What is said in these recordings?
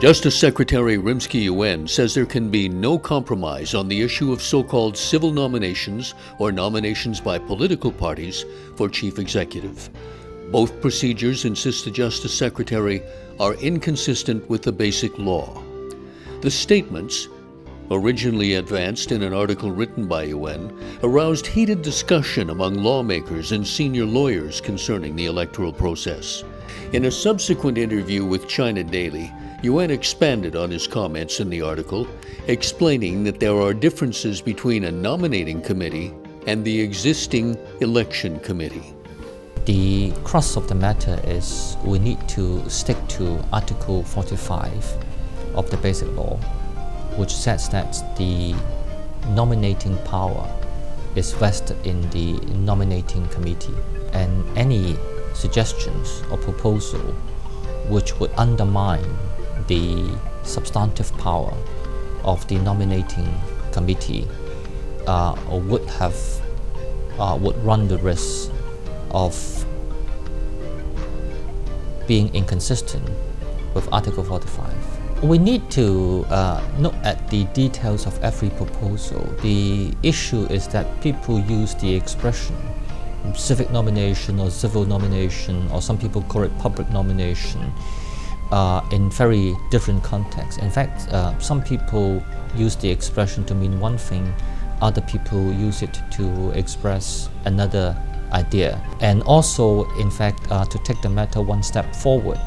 Justice Secretary Rimsky-Yuen says there can be no compromise on the issue of so-called civil nominations or nominations by political parties for chief executive. Both procedures, insists the Justice Secretary, are inconsistent with the basic law. The statements, originally advanced in an article written by Yuen, aroused heated discussion among lawmakers and senior lawyers concerning the electoral process. In a subsequent interview with China Daily, Yuen expanded on his comments in the article, explaining that there are differences between a nominating committee and the existing election committee. The crux of the matter is we need to stick to Article 45 of the Basic Law, which says that the nominating power is vested in the nominating committee, and any suggestions or proposal which would undermine the substantive power of the nominating committee would run the risk of being inconsistent with Article 45. We need to look at the details of every proposal. The issue is that people use the expression civic nomination or civil nomination, or some people call it public nomination, in very different contexts. In fact, some people use the expression to mean one thing, other people use it to express another idea. And also, in fact, to take the matter one step forward,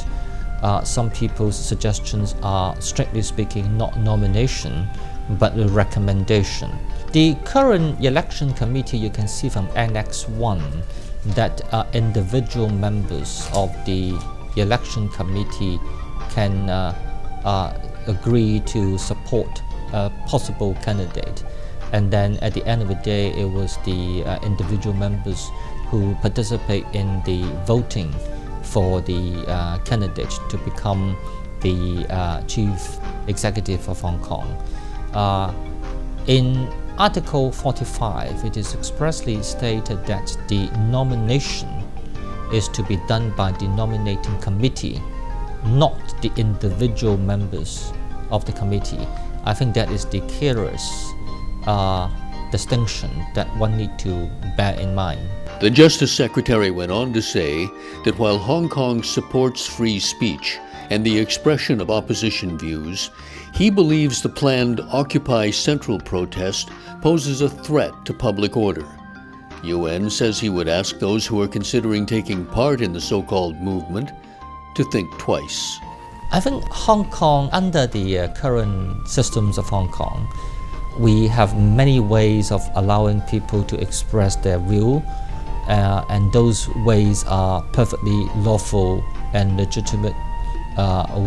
some people's suggestions are, strictly speaking, not nomination, but a recommendation. The current election committee, you can see from Annex 1 that individual members of the election committee can agree to support a possible candidate. And then at the end of the day, it was the individual members who participate in the voting for the candidate to become the chief executive of Hong Kong. In Article 45, it is expressly stated that the nomination is to be done by the nominating committee, not the individual members of the committee. I think that is the clearest distinction that one needs to bear in mind. The Justice Secretary went on to say that while Hong Kong supports free speech and the expression of opposition views, he believes the planned Occupy Central protest poses a threat to public order. Yuen says he would ask those who are considering taking part in the so-called movement to think twice. I think Hong Kong, under the current systems of Hong Kong, we have many ways of allowing people to express their will, and those ways are perfectly lawful and legitimate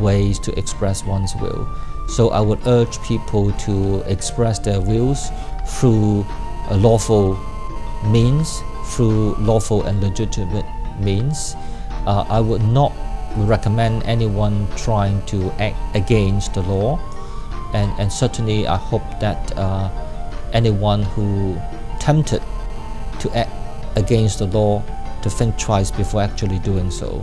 ways to express one's will. So I would urge people to express their wills through lawful means, through lawful and legitimate means. I would not recommend anyone trying to act against the law, and certainly I hope that anyone who tempted to act against the law to think twice before actually doing so.